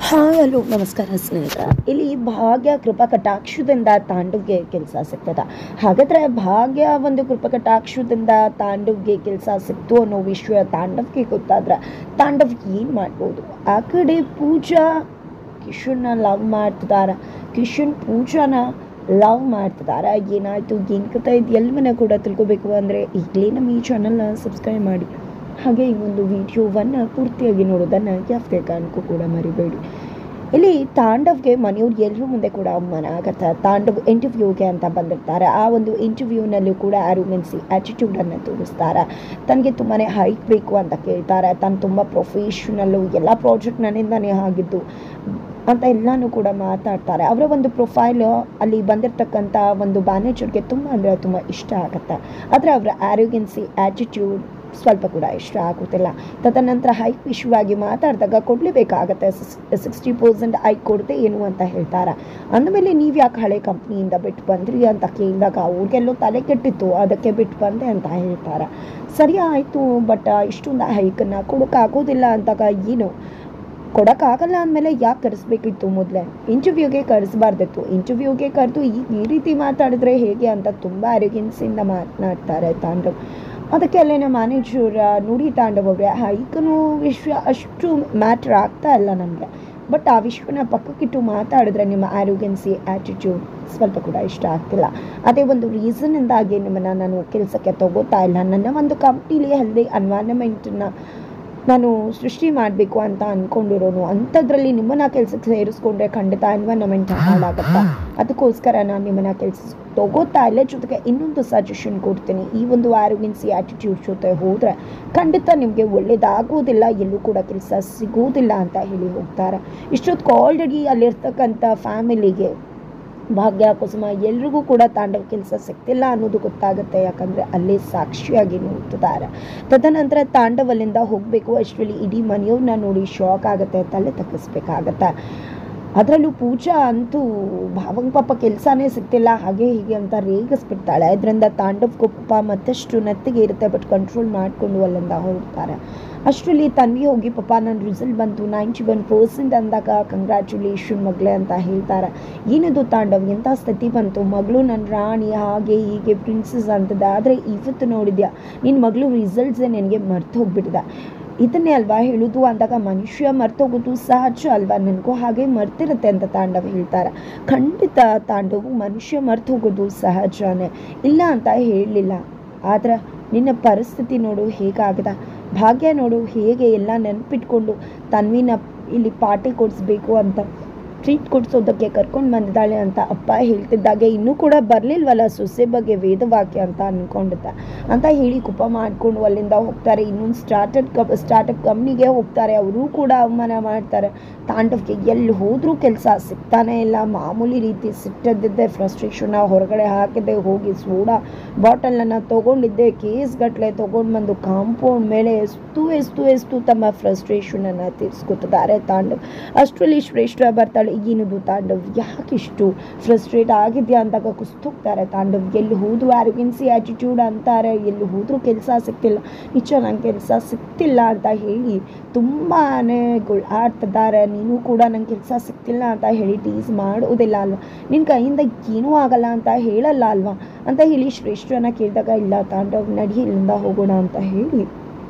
Hi hello ನಮಸ್ಕಾರ ಸ್ನೇಹಿತರ. ಇಲ್ಲಿ ಭಾಗ್ಯ ಕೃಪಾ ಕಟಾಕ್ಷದಿಂದ ತಾಂಡವ್ಗೆ ಕೆಲಸ ಸಿಗ್ತದೆ. ಹಾಗಾದರೆ ಭಾಗ್ಯ ಒಂದು ಕೃಪಾ ಕಟಾಕ್ಷದಿಂದ ತಾಂಡವ್ಗೆ ಕೆಲಸ ಸಿಕ್ತು ಅನ್ನೋ ವಿಷಯ ತಾಂಡವ್ಗೆ ಗೊತ್ತಾದ್ರೆ ತಾಂಡವ್ ಏನು ಮಾಡ್ಬೋದು? ಆ ಕಡೆ ಪೂಜಾ ಕಿಶನ್ನ ಲವ್ ಮಾಡ್ತಿದ್ದಾರೆ, ಕಿಶನ್ ಪೂಜಾನ ಲವ್ ಮಾಡ್ತಿದ್ದಾರೆ. ಏನಾಯಿತು ಏನು ಕಥೆ ಇದು ಎಲ್ಲವನ್ನ ಕೂಡ ತಿಳ್ಕೊಬೇಕು ಅಂದರೆ ಈಗಲೇ ನಮ್ಮ ಈ ಚಾನಲ್ನ ಸಬ್ಸ್ಕ್ರೈಬ್ ಮಾಡಿ, ಹಾಗೆ ಈ ಒಂದು ವಿಡಿಯೋವನ್ನು ಪೂರ್ತಿಯಾಗಿ ನೋಡೋದನ್ನು ಯಾವುದೇ ಕಾರಣಕ್ಕೂ ಕೂಡ ಮರಿಬೇಡಿ. ಇಲ್ಲಿ ತಾಂಡವ್ಗೆ ಮನೆಯವ್ರು ಎಲ್ಲರೂ ಮುಂದೆ ಕೂಡ ಅವಮಾನ ಆಗತ್ತೆ. ತಾಂಡವ್ ಇಂಟರ್ವ್ಯೂಗೆ ಅಂತ ಬಂದಿರ್ತಾರೆ. ಆ ಒಂದು ಇಂಟರ್ವ್ಯೂನಲ್ಲೂ ಕೂಡ ಆರ್ಗ್ಯುಮೆನ್ಸಿ ಆ್ಯಟಿಟ್ಯೂಡನ್ನು ತೋರಿಸ್ತಾರೆ. ತನಗೆ ತುಂಬಾ ಹೈಕ್ ಬೇಕು ಅಂತ ಕೇಳ್ತಾರೆ. ತಾನು ತುಂಬ ಪ್ರೊಫೆಷ್ನಲ್ಲು, ಎಲ್ಲ ಪ್ರಾಜೆಕ್ಟ್ ನನ್ನಿಂದನೇ ಆಗಿದ್ದು ಅಂತ ಎಲ್ಲನೂ ಕೂಡ ಮಾತಾಡ್ತಾರೆ. ಅವರ ಒಂದು ಪ್ರೊಫೈಲು ಅಲ್ಲಿ ಬಂದಿರತಕ್ಕಂಥ ಒಂದು ಮ್ಯಾನೇಜರ್ಗೆ ತುಂಬ ಅಂದರೆ ತುಂಬ ಇಷ್ಟ ಆಗುತ್ತೆ. ಆದರೆ ಅವರ ಆರೋಗ್ಯನ್ಸಿ ಆ್ಯಟಿಟ್ಯೂಡ್ ಸ್ವಲ್ಪ ಕೂಡ ಇಷ್ಟ ಆಗುತ್ತಿಲ್ಲ. ತದನಂತರ ಹೈಕ್ ವಿಷಯವಾಗಿ ಮಾತಾಡಿದಾಗ ಕೊಡಲೇಬೇಕಾಗತ್ತೆ, 60% ಹೈಕ್ ಕೊಡದೆ ಏನು ಅಂತ ಹೇಳ್ತಾರೆ. ಅಂದಮೇಲೆ ನೀವು ಯಾಕೆ ಹಳೆ ಕಂಪ್ನಿಯಿಂದ ಬಿಟ್ಟು ಬಂದ್ರಿ ಅಂತ ಕೇಳಿದಾಗ ಅವ್ರಿಗೆಲ್ಲೋ ತಲೆ ಕೆಟ್ಟಿತ್ತು, ಅದಕ್ಕೆ ಬಿಟ್ಟು ಬಂದೆ ಅಂತ ಹೇಳ್ತಾರೆ. ಸರಿ ಆಯಿತು, ಬಟ್ ಇಷ್ಟೊಂದು ಹೈಕನ್ನು ಕೊಡೋಕ್ಕಾಗೋದಿಲ್ಲ ಅಂದಾಗ ಏನು ಕೊಡೋಕ್ಕಾಗಲ್ಲ ಅಂದಮೇಲೆ ಯಾಕೆ ಕರೆಸ್ಬೇಕಿತ್ತು? ಮೊದಲೇ ಇಂಟರ್ವ್ಯೂಗೆ ಕರೆಸಬಾರ್ದಿತ್ತು. ಇಂಟರ್ವ್ಯೂಗೆ ಕರೆದು ಈ ರೀತಿ ಮಾತಾಡಿದ್ರೆ ಹೇಗೆ ಅಂತ ತುಂಬ ಅರಿಗೆನ್ಸಿಂದ ಮಾತನಾಡ್ತಾರೆ ತಾಂಡವ್. ಅದಕ್ಕೆ ಅಲ್ಲೇನ ಮ್ಯಾನೇಜರ್ ನೋಡಿ ತಾಂಡವ್ ಅವರೇ, ಹೈಕನು ವಿಷಯ ಅಷ್ಟು ಮ್ಯಾಟ್ರ್ ಆಗ್ತಾ ಇಲ್ಲ ನಮಗೆ, ಬಟ್ ಆ ವಿಷಯನ ಪಕ್ಕಕ್ಕಿಟ್ಟು ಮಾತಾಡಿದ್ರೆ ನಿಮ್ಮ ಆರೋಗ್ಯನ್ಸಿ ಆ್ಯಟಿಟ್ಯೂಡ್ ಸ್ವಲ್ಪ ಕೂಡ ಇಷ್ಟ ಆಗ್ತಿಲ್ಲ. ಅದೇ ಒಂದು ರೀಸನ್ನಿಂದಾಗಿ ನಿಮ್ಮನ್ನು ನಾನು ಕೆಲಸಕ್ಕೆ ತಗೋತಾ ಇಲ್ಲ. ನನ್ನ ಒಂದು ಕಂಪ್ನೀಲಿ ಹೆಲ್ದಿ ಎನ್ವೈರನ್ಮೆಂಟನ್ನು ನಾನು ಸೃಷ್ಟಿ ಮಾಡಬೇಕು ಅಂತ ಅಂದ್ಕೊಂಡಿರೋನು, ಅಂಥದ್ರಲ್ಲಿ ನಿಮ್ಮನ್ನು ಕೆಲಸಕ್ಕೆ ಸೇರಿಸ್ಕೊಂಡ್ರೆ ಖಂಡಿತ ಎನ್ವೈರನ್ಮೆಂಟ್ ಹಾಳಾಗುತ್ತೆ. ಅದಕ್ಕೋಸ್ಕರ ನಾನು ನಿಮ್ಮನ್ನು ಕೆಲಸ ತಗೋತಾ ಇಲ್ಲ. ಜೊತೆಗೆ ಇನ್ನೊಂದು ಸಜೆಷನ್ ಕೊಡ್ತೀನಿ, ಈ ಒಂದು ಆರೋಗ್ಯನ್ಸಿ ಆ್ಯಟಿಟ್ಯೂಡ್ ಜೊತೆ ಹೋದರೆ ಖಂಡಿತ ನಿಮಗೆ ಒಳ್ಳೆಯದಾಗೋದಿಲ್ಲ, ಎಲ್ಲೂ ಕೂಡ ಕೆಲಸ ಸಿಗೋದಿಲ್ಲ ಅಂತ ಹೇಳಿ ಹೋಗ್ತಾರೆ. ಇಷ್ಟೊತ್ತು ಆಲ್ರೆಡಿ ಅಲ್ಲಿರ್ತಕ್ಕಂಥ ಫ್ಯಾಮಿಲಿಗೆ ಭಾಗ್ಯ ಕುಸುಮ ಎಲ್ರಿಗೂ ಕೂಡ ತಾಂಡವ್ ಕೆಲಸ ಸಿಗ್ತಿಲ್ಲ ಅನ್ನೋದು ಗೊತ್ತಾಗುತ್ತೆ. ಯಾಕಂದರೆ ಅಲ್ಲೇ ಸಾಕ್ಷಿಯಾಗಿ ನೋಡ್ತಿದ್ದಾರೆ. ತದನಂತರ ತಾಂಡವ್ ಅಲ್ಲಿಂದ ಹೋಗಬೇಕು ಅಷ್ಟರಲ್ಲಿ ಇಡೀ ಮನೆಯವ್ರನ್ನ ನೋಡಿ ಶಾಕ್ ಆಗುತ್ತೆ, ತಲೆ ತಗ್ಗಿಸ್ಬೇಕಾಗತ್ತೆ. ಅದರಲ್ಲೂ ಪೂಜಾ ಅಂತೂ ಭಾವಂಗ್ ಪಾಪ ಕೆಲಸನೇ ಸಿಗ್ತಿಲ್ಲ ಹಾಗೆ ಹೀಗೆ ಅಂತ ರೇಗಿಸ್ಬಿಡ್ತಾಳೆ. ಇದರಿಂದ ತಾಂಡವ್ ಕೋಪ ಮತ್ತಷ್ಟು ನೆತ್ತಿಗೆ ಇರುತ್ತೆ, ಬಟ್ ಕಂಟ್ರೋಲ್ ಮಾಡಿಕೊಂಡು ಅಲ್ಲಿಂದ ಹೊರಡ್ತಾರೆ. ಅಷ್ಟರಲ್ಲಿ ತನ್ವಿ ಹೋಗಿ ಪಾಪ ನನ್ನ ರಿಸಲ್ಟ್ ಬಂತು 91% ಅಂದಾಗ ಕಂಗ್ರ್ಯಾಚುಲೇಷನ್ ಮಗಳೇ ಅಂತ ಹೇಳ್ತಾರೆ. ಏನಿದು ತಾಂಡವ್, ಎಂಥ ಸ್ಥಿತಿ ಬಂತು, ಮಗಳು ನನ್ನ ರಾಣಿ ಹಾಗೆ ಹೀಗೆ ಪ್ರಿನ್ಸಸ್ ಅಂತದ. ಆದರೆ ಇವತ್ತು ನೋಡಿದ್ಯಾ ನಿನ್ನ ಮಗಳು ರಿಸಲ್ಟ್ಸೇ ನನಗೆ ಮರ್ತು ಹೋಗ್ಬಿಟ್ಟಿದೆ. ಇದನ್ನೇ ಅಲ್ವಾ ಹೇಳೋದು ಅಂದಾಗ ಮನುಷ್ಯ ಮರ್ತೋಗೋದು ಸಹಜ ಅಲ್ವಾ, ನನಗೂ ಹಾಗೆ ಮರ್ತಿರುತ್ತೆ ಅಂತ ತಾಂಡವ್ ಹೇಳ್ತಾರೆ. ಖಂಡಿತ ತಾಂಡವು ಮನುಷ್ಯ ಮರ್ತು ಹೋಗೋದು ಸಹಜನೇ, ಇಲ್ಲ ಅಂತ ಹೇಳಲಿಲ್ಲ. ಆದರೆ ನಿನ್ನ ಪರಿಸ್ಥಿತಿ ನೋಡು ಹೇಗಾಗಿದೆ, ಭಾಗ್ಯ ನೋಡು ಹೇಗೆ ಎಲ್ಲ ನೆನಪಿಟ್ಕೊಂಡು ತನ್ವಿನ ಇಲ್ಲಿ ಪಾರ್ಟಿ ಕೊಡಿಸ್ಬೇಕು ಅಂತ ಟ್ರೀಟ್ ಕೊಡಿಸೋದಕ್ಕೆ ಕರ್ಕೊಂಡು ಬಂದಿದ್ದಾಳೆ ಅಂತ ಅಪ್ಪ ಹೇಳ್ತಿದ್ದಾಗೆ ಇನ್ನೂ ಕೂಡ ಬರಲಿಲ್ವಲ್ಲ ಸೊಸೆ ಬಗ್ಗೆ ವೇದವಾಕ್ಯ ಅಂತ ಅಂದ್ಕೊಂಡಿದ್ದೆ ಅಂತ ಹೇಳಿ ಕುಪ ಮಾಡಿಕೊಂಡು ಅಲ್ಲಿಂದ ಹೋಗ್ತಾರೆ. ಇನ್ನೊಂದು ಸ್ಟಾರ್ಟಪ್ ಕಂಪ್ನಿಗೆ ಹೋಗ್ತಾರೆ. ಅವರೂ ಕೂಡ ಅವಮಾನ ಮಾಡ್ತಾರೆ. ತಾಂಡವ್ಗೆ ಎಲ್ಲಿ ಹೋದರೂ ಕೆಲಸ ಸಿಗ್ತಾನೆ ಇಲ್ಲ. ಮಾಮೂಲಿ ರೀತಿ ಸಿಟ್ಟದ್ದಿದ್ದೆ, ಫ್ರಸ್ಟ್ರೇಷನ್ನ ಹೊರಗಡೆ ಹಾಕಿದ್ದೆ, ಹೋಗಿ ಸೋಡಾ ಬಾಟಲನ್ನು ತೊಗೊಂಡಿದ್ದೆ, ಕೇಸ್ಗಟ್ಟಲೆ ತೊಗೊಂಡು ಬಂದು ಕಾಂಪೌಂಡ್ ಮೇಲೆ ಎಷ್ಟು ತಮ್ಮ ಫ್ರಸ್ಟ್ರೇಷನನ್ನು ತೀರಿಸ್ಕೊತಿದ್ದಾರೆ ತಾಂಡವ್. ಅಷ್ಟರಲ್ಲಿ ಶ್ರೇಷ್ಠ ಬರ್ತಾಳೆ. ಏನಿದು ತಾಂಡವ್, ಯಾಕಿಷ್ಟು ಫ್ರಸ್ಟ್ರೇಟ್ ಆಗಿದೆಯಾ ಅಂದಾಗ ಕುಸ್ತೋಗ್ತಾರೆ ತಾಂಡವ್. ಎಲ್ಲಿ ಹೋದ್ರು ಆರೋಗ್ಯನ್ಸಿ ಆ್ಯಟಿಟ್ಯೂಡ್ ಅಂತಾರೆ, ಎಲ್ಲಿ ಹೋದರೂ ಕೆಲಸ ಸಿಗ್ತಿಲ್ಲ, ನಿಜ ನಂಗೆ ಕೆಲಸ ಸಿಗ್ತಿಲ್ಲ ಅಂತ ಹೇಳಿ ತುಂಬಾ ಆಡ್ತಿದ್ದಾರೆ. ನೀನು ಕೂಡ ನಂಗೆ ಕೆಲಸ ಸಿಗ್ತಿಲ್ಲ ಅಂತ ಹೇಳಿ ಟೀಸ್ ಮಾಡೋದಿಲ್ಲ ಅಲ್ವಾ, ನಿನ್ನ ಕೈಯಿಂದ ಏನೂ ಆಗಲ್ಲ ಅಂತ ಹೇಳಲ್ಲ ಅಲ್ವಾ ಅಂತ ಹೇಳಿ ಶ್ರೇಷ್ಠನ ಕೇಳಿದಾಗ ಇಲ್ಲ ತಾಂಡವ್ ನಡಿ ಇಲ್ಲಿಂದ ಹೋಗೋಣ ಅಂತ ಹೇಳಿ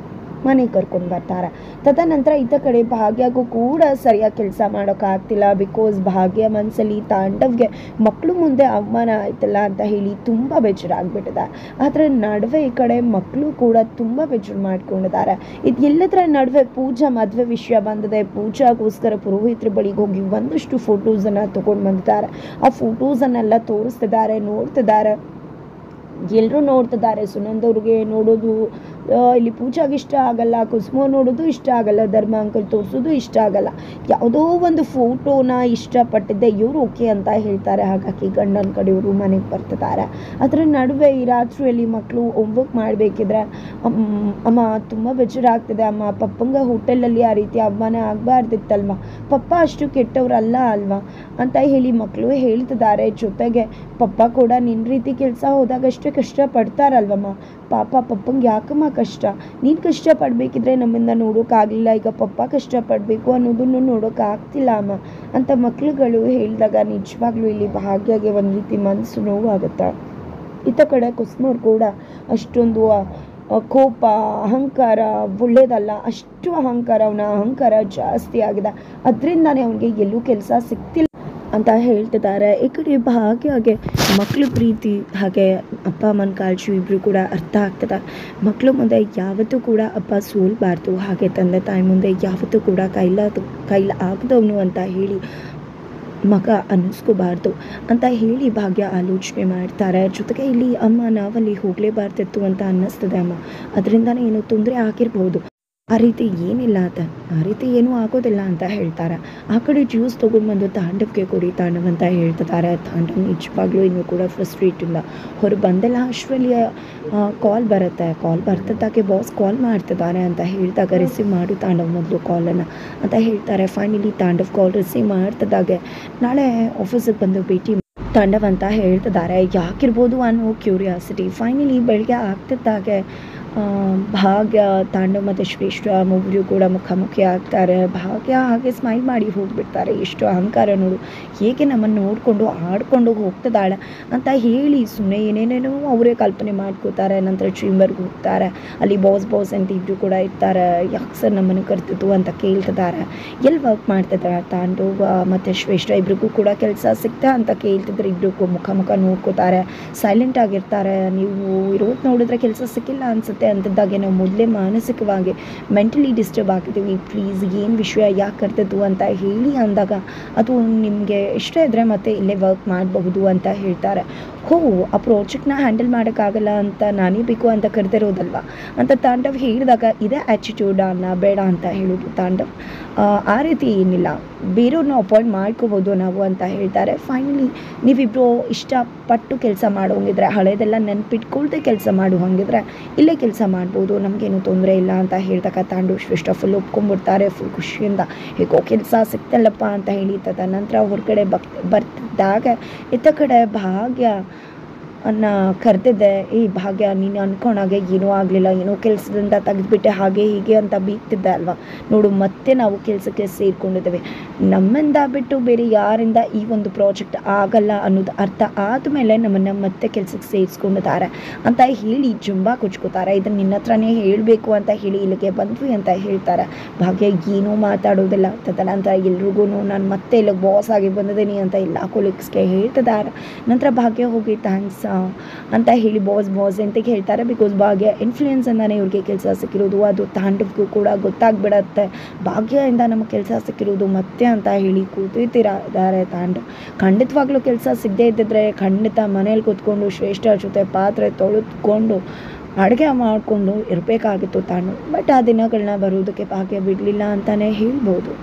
ಮನೆಗೆ ಕರ್ಕೊಂಡು ಬರ್ತಾರೆ. ತದನಂತರ ಇತ್ತ ಕಡೆ ಭಾಗ್ಯಗೂ ಕೂಡ ಸರಿಯಾಗಿ ಕೆಲಸ ಮಾಡೋಕ್ಕಾಗ್ತಿಲ್ಲ. ಬಿಕಾಸ್ ಭಾಗ್ಯ ಮನಸ್ಸಲ್ಲಿ ತಾಂಡವ್ಗೆ ಮಕ್ಕಳು ಮುಂದೆ ಅವಮಾನ ಆಯ್ತಲ್ಲ ಅಂತ ಹೇಳಿ ತುಂಬ ಬೇಜಾರಾಗ್ಬಿಟ್ಟಿದೆ. ಅದರ ನಡುವೆ ಈ ಕಡೆ ಮಕ್ಕಳು ಕೂಡ ತುಂಬ ಬೇಜಾರು ಮಾಡ್ಕೊಂಡಿದ್ದಾರೆ. ಇದು ಎಲ್ಲದರ ನಡುವೆ ಪೂಜಾ ಮದುವೆ ವಿಷಯ ಬಂದಿದೆ. ಪೂಜಾಗೋಸ್ಕರ ಪುರೋಹಿತರ ಬಳಿಗೆ ಹೋಗಿ ಒಂದಷ್ಟು ಫೋಟೋಸನ್ನು ತೊಗೊಂಡು ಬಂದಿದ್ದಾರೆ. ಆ ಫೋಟೋಸನ್ನೆಲ್ಲ ತೋರಿಸ್ತಿದ್ದಾರೆ, ನೋಡ್ತಿದ್ದಾರೆ, ಎಲ್ಲರೂ ನೋಡ್ತಿದ್ದಾರೆ. ಸುನಂದವ್ರಿಗೆ ನೋಡೋದು ಇಲ್ಲಿ ಪೂಜಾಗೆ ಇಷ್ಟ ಆಗಲ್ಲ, ಕುಸುಮ ನೋಡೋದು ಇಷ್ಟ ಆಗಲ್ಲ, ಧರ್ಮ ಅಂಕಲ್ ತೋರಿಸೋದು ಇಷ್ಟ ಆಗಲ್ಲ. ಯಾವುದೋ ಒಂದು ಫೋಟೋನ ಇಷ್ಟಪಟ್ಟಿದ್ದೆ ಇವರು ಓಕೆ ಅಂತ ಹೇಳ್ತಾರೆ. ಹಾಗಾಗಿ ಗಂಡನ ಕಡೆಯವರು ಮನೆಗೆ ಬರ್ತಿದ್ದಾರೆ. ಅದರ ನಡುವೆ ಈ ರಾತ್ರಿಯಲ್ಲಿ ಮಕ್ಕಳು ಹೋಮ್ವರ್ಕ್ ಮಾಡಬೇಕಿದ್ರೆ ಅಮ್ಮ ತುಂಬ ಬೇಜಾರಾಗ್ತಿದೆ ಅಮ್ಮ, ಪಪ್ಪಂಗೆ ಹೋಟೆಲಲ್ಲಿ ಆ ರೀತಿ ಅವಮಾನ ಆಗಬಾರ್ದಿತ್ತಲ್ವ, ಪಪ್ಪ ಅಷ್ಟು ಕೆಟ್ಟವ್ರಲ್ಲ ಅಲ್ವಾ ಅಂತ ಹೇಳಿ ಮಕ್ಕಳು ಹೇಳ್ತಿದ್ದಾರೆ. ಜೊತೆಗೆ ಪಪ್ಪ ಕೂಡ ನಿನ್ನ ರೀತಿ ಕೆಲಸ ಹೋದಾಗ ಅಷ್ಟೇ ಕಷ್ಟಪಡ್ತಾರಲ್ವಮ್ಮ, ಪಾಪ ಪಪ್ಪಂಗೆ ಯಾಕಮ್ಮ ಕಷ್ಟ, ನೀನು ಕಷ್ಟಪಡಬೇಕಿದ್ರೆ ನಮ್ಮಿಂದ ನೋಡೋಕ್ಕಾಗಲಿಲ್ಲ, ಈಗ ಪಪ್ಪ ಕಷ್ಟಪಡಬೇಕು ಅನ್ನೋದನ್ನು ನೋಡೋಕ್ಕಾಗ್ತಿಲ್ಲ ಅಮ್ಮ ಅಂತ ಮಕ್ಳುಗಳು ಹೇಳಿದಾಗ ನಿಜವಾಗ್ಲೂ ಇಲ್ಲಿ ಭಾಗ್ಯಗೆ ಒಂದು ರೀತಿ ಮನಸ್ಸು ನೋವಾಗುತ್ತೆ. ಇತ್ತ ಕಡೆ ಕುಸುಮವ್ರು ಕೂಡ ಅಷ್ಟೊಂದು ಕೋಪ, ಅಹಂಕಾರ ಒಳ್ಳೇದಲ್ಲ, ಅಷ್ಟು ಅಹಂಕಾರ, ಅವನ ಅಹಂಕಾರ ಜಾಸ್ತಿ ಆಗಿದೆ, ಅದರಿಂದಾನೇ ಅವನಿಗೆ ಎಲ್ಲೂ ಕೆಲಸ ಸಿಗ್ತಿಲ್ಲ ಅಂತ ಹೇಳ್ತಿದ್ದಾರೆ. ಈ ಕಡೆ ಭಾಗ್ಯಗೆ ಮಕ್ಕಳು ಪ್ರೀತಿ ಹಾಗೆ ಅಪ್ಪ ಅಮ್ಮನ ಕಾಳಜಿ ಇಬ್ಬರು ಕೂಡ ಅರ್ಥ ಆಗ್ತದೆ. ಮಕ್ಕಳು ಮುಂದೆ ಯಾವತ್ತೂ ಕೂಡ ಅಪ್ಪ ಸೋಲ್ಬಾರ್ದು, ಹಾಗೆ ತಂದೆ ತಾಯಿ ಮುಂದೆ ಯಾವತ್ತೂ ಕೂಡ ಕೈಲಿ ಆಗದವನು ಅಂತ ಹೇಳಿ ಮಗ ಅನ್ನಿಸ್ಕೋಬಾರ್ದು ಅಂತ ಹೇಳಿ ಭಾಗ್ಯ ಆಲೋಚನೆ ಮಾಡ್ತಾರೆ. ಜೊತೆಗೆ ಇಲ್ಲಿ ಅಮ್ಮ ನಾವಲ್ಲಿ ಹೋಗಲೇಬಾರ್ದಿತ್ತು ಅಂತ ಅನ್ನಿಸ್ತದೆ ಅಮ್ಮ, ಅದರಿಂದನೇ ಏನೋ ತೊಂದರೆ ಆಗಿರ್ಬೋದು, ಆ ರೀತಿ ಏನಿಲ್ಲ ಅಂತ, ಆ ರೀತಿ ಏನೂ ಆಗೋದಿಲ್ಲ ಅಂತ ಹೇಳ್ತಾರೆ. ಆ ಕಡೆ ಜ್ಯೂಸ್ ತೊಗೊಂಡ್ಬಂದು ತಾಂಡವ್ಗೆ ಕೊಡಿ ತಾಂಡವ್ ಅಂತ ಹೇಳ್ತಿದ್ದಾರೆ. ತಾಂಡವ್ ನಿಜವಾಗ್ಲೂ ಇನ್ನೂ ಕೂಡ ಫ್ರಸ್ಟ್ರೇಟಿಂದ ಹೊರ ಬಂದೆಲ್ಲ ಅಷ್ಟರಲ್ಲಿ ಕಾಲ್ ಬರುತ್ತೆ. ಕಾಲ್ ಬರ್ತಿದ್ದಾಗೆ ಬಾಸ್ ಕಾಲ್ ಮಾಡ್ತಿದ್ದಾರೆ ಅಂತ ಹೇಳಿದಾಗ ರಿಸೀವ್ ಮಾಡು ತಾಂಡವ್ ಮೊದಲು ಕಾಲನ್ನು ಅಂತ ಹೇಳ್ತಾರೆ. ಫೈನಲಿ ತಾಂಡವ್ ಕಾಲ್ ರಿಸೀವ್ ಮಾಡ್ತಿದ್ದಾಗೆ ನಾಳೆ ಆಫೀಸಿಗೆ ಬಂದು ಭೇಟಿ ತಾಂಡವ್ ಅಂತ ಹೇಳ್ತಿದ್ದಾರೆ. ಯಾಕಿರ್ಬೋದು ಅನ್ನೋ ಕ್ಯೂರಿಯಾಸಿಟಿ. ಫೈನಲಿ ಬೆಳಗ್ಗೆ ಆಗ್ತಿದ್ದಾಗೆ ಭಾಗ್ಯ, ತಾಂಡವ್ ಮತ್ತು ಶ್ರೇಷ್ಠ ಮೂವರು ಕೂಡ ಮುಖಾಮುಖಿ ಆಗ್ತಾರೆ. ಭಾಗ್ಯ ಹಾಗೆ ಸ್ಮೈಲ್ ಮಾಡಿ ಹೋಗಿಬಿಡ್ತಾರೆ. ಎಷ್ಟು ಅಹಂಕಾರ ನೋಡು, ಹೇಗೆ ನಮ್ಮನ್ನು ನೋಡಿಕೊಂಡು ಆಡ್ಕೊಂಡು ಹೋಗ್ತಿದ್ದಾಳೆ ಅಂತ ಹೇಳಿ ಸುಮ್ಮನೆ ಏನೇನೇನೋ ಅವರೇ ಕಲ್ಪನೆ ಮಾಡ್ಕೋತಾರೆ. ನಂತರ ಚೇಂಬರ್ಗೆ ಹೋಗ್ತಾರೆ. ಅಲ್ಲಿ ಬಾಸ್ ಅಂತ ಇಬ್ಬರು ಕೂಡ ಇರ್ತಾರೆ. ಯಾಕೆ ಸರ್ ನಮ್ಮನ್ನು ಕರ್ತಿತ್ತು ಅಂತ ಕೇಳ್ತಿದ್ದಾರೆ. ಎಲ್ಲಿ ವರ್ಕ್ ಮಾಡ್ತಿದ್ದಾರೆ ತಾಂಡವ್ ಮತ್ತು ಶ್ರೇಷ್ಠ ಇಬ್ರಿಗೂ ಕೂಡ ಕೆಲಸ ಸಿಗ್ತಾ ಅಂತ ಕೇಳ್ತಿದ್ರೆ ಇಬ್ಬರಿಗೂ ಮುಖ ನೋಡ್ಕೋತಾರೆ, ಸೈಲೆಂಟ್ ಆಗಿರ್ತಾರೆ. ನೀವು ಇರೋದು ನೋಡಿದ್ರೆ ಕೆಲಸ ಸಿಕ್ಕಿಲ್ಲ ಅನ್ಸುತ್ತೆ ಅಂತಿದ್ದಾಗೆ ನಾವು ಮೊದಲೇ ಮಾನಸಿಕವಾಗಿ ಮೆಂಟಲಿ ಡಿಸ್ಟರ್ಬ್ ಆಗಿದ್ದೀವಿ, ಪ್ಲೀಸ್ ಏನು ವಿಷಯ ಯಾಕೆ ಕರ್ತಿದ್ದು ಅಂತ ಹೇಳಿ ಅಂದಾಗ ಅದು ನಿಮಗೆ ಇಷ್ಟ ಇದ್ದರೆ ಮತ್ತೆ ಇಲ್ಲೇ ವರ್ಕ್ ಮಾಡಬಹುದು ಅಂತ ಹೇಳ್ತಾರೆ. ಆ ಪ್ರಾಜೆಕ್ಟ್ನ ಹ್ಯಾಂಡಲ್ ಮಾಡೋಕ್ಕಾಗಲ್ಲ ಅಂತ ನಾನೇ ಬೇಕು ಅಂತ ಕರೆದಿರೋದಲ್ವ ಅಂತ ತಾಂಡವ್ ಹೇಳಿದಾಗ ಇದೇ ಆ್ಯಟಿಟ್ಯೂಡ್ ಅನ್ನ ಬೇಡ ಅಂತ ಹೇಳೋದು ತಾಂಡವ್. ಆ ರೀತಿ ಏನಿಲ್ಲ, ಬೇರೆಯವ್ರನ್ನ ಅಪಾಯಿಂಟ್ ಮಾಡ್ಕೋಬೋದು ನಾವು ಅಂತ ಹೇಳ್ತಾರೆ. ಫೈನಲಿ ನೀವಿಬ್ಬರು ಇಷ್ಟಪಟ್ಟು ಕೆಲಸ ಮಾಡೋಂಗಿದ್ರೆ, ಹಳೇದೆಲ್ಲ ನೆನ್ಪಿಟ್ಕೊಳ್ದೆ ಕೆಲಸ ಮಾಡೋ ಹಂಗಿದ್ರೆ ಇಲ್ಲೇ ಕೆಲಸ ಮಾಡ್ಬೋದು, ನಮಗೇನು ತೊಂದರೆ ಇಲ್ಲ ಅಂತ ಹೇಳಿದಾಗ ತಾಂಡವ್ ಶ್ರೇಷ್ಠ ಫುಲ್ ಒಪ್ಕೊಂಡ್ಬಿಡ್ತಾರೆ. ಫುಲ್ ಖುಷಿಯಿಂದ ಹೇಗೋ ಕೆಲಸ ಸಿಕ್ತಲ್ಲಪ್ಪ ಅಂತ ಹೇಳಿ ನಂತರ ಹೊರಗಡೆ ಬರ್ತಿದ್ದಾಗ ಇತ್ತ ಕಡೆ ಭಾಗ್ಯ ಅನ್ನ ಕರೆದಿದ್ದೆ. ಈ ಭಾಗ್ಯ ನೀನು ಅನ್ಕೊಂಡಾಗೆ ಏನೂ ಆಗಲಿಲ್ಲ, ಏನೋ ಕೆಲಸದಿಂದ ತೆಗೆದುಬಿಟ್ಟೆ ಹಾಗೆ ಹೀಗೆ ಅಂತ ಬೀಗ್ತಿದ್ದೆ ಅಲ್ವಾ, ನೋಡು ಮತ್ತೆ ನಾವು ಕೆಲಸಕ್ಕೆ ಸೇರಿಕೊಂಡಿದ್ದೇವೆ, ನಮ್ಮಿಂದ ಬಿಟ್ಟು ಬೇರೆ ಯಾರಿಂದ ಈ ಒಂದು ಪ್ರಾಜೆಕ್ಟ್ ಆಗಲ್ಲ ಅನ್ನೋದು ಅರ್ಥ ಆದಮೇಲೆ ನಮ್ಮನ್ನು ಮತ್ತೆ ಕೆಲಸಕ್ಕೆ ಸೇರಿಸ್ಕೊಂಡಿದ್ದಾರೆ ಅಂತ ಹೇಳಿ ಜುಂಬ ಕುಚ್ಕೋತಾರೆ. ಇದನ್ನು ನಿನ್ನ ಹತ್ರನೇ ಹೇಳಬೇಕು ಅಂತ ಹೇಳಿ ಇಲ್ಲಿಗೆ ಬಂದ್ವಿ ಅಂತ ಹೇಳ್ತಾರೆ. ಭಾಗ್ಯ ಏನೂ ಮಾತಾಡೋದಿಲ್ಲ. ತದನಂತರ ಎಲ್ರಿಗೂ ನಾನು ಮತ್ತೆ ಇಲ್ಲಿಗೆ ಬಾಸ್ ಆಗಿ ಬಂದಿದ್ದೀನಿ ಅಂತ ಎಲ್ಲ ಕೊಲೀಗ್ಸ್ಗೆ ಹೇಳ್ತಿದ್ದಾರೆ. ನಂತರ ಭಾಗ್ಯ ಹೋಗಿ ಥ್ಯಾಂಕ್ಸ್ ಅಂತ ಹೇಳಿ ಬಾಸ್ ಅಂತ ಹೇಳ್ತಾರೆ. ಬಿಕಾಸ್ ಭಾಗ್ಯ ಇನ್ಫ್ಲೂಯೆನ್ಸಿಂದಾನೇ ಇವ್ರಿಗೆ ಕೆಲಸ ಸಿಕ್ಕಿರೋದು, ಅದು ತಾಂಡವ್ಗೂ ಕೂಡ ಗೊತ್ತಾಗ್ಬಿಡತ್ತೆ ಭಾಗ್ಯದಿಂದ ನಮಗೆ ಕೆಲಸ ಸಿಕ್ಕಿರೋದು ಮತ್ತೆ ಅಂತ ಹೇಳಿ ಕೂತಿದ್ದಾರೆ ತಾಂಡವ್. ಖಂಡಿತವಾಗ್ಲೂ ಕೆಲಸ ಸಿಗದೇ ಇದ್ದಿದ್ರೆ ಖಂಡಿತ ಮನೇಲಿ ಕೂತ್ಕೊಂಡು ಶ್ರೇಷ್ಠ ಜೊತೆ ಪಾತ್ರೆ ತೊಳೆದುಕೊಂಡು ಅಡುಗೆ ಮಾಡಿಕೊಂಡು ಇರಬೇಕಾಗಿತ್ತು ತಾಂಡವ್. ಬಟ್ ಆ ದಿನಗಳನ್ನ ಬರೋದಕ್ಕೆ ಭಾಗ್ಯ ಬಿಡಲಿಲ್ಲ ಅಂತಲೇ ಹೇಳ್ಬೋದು.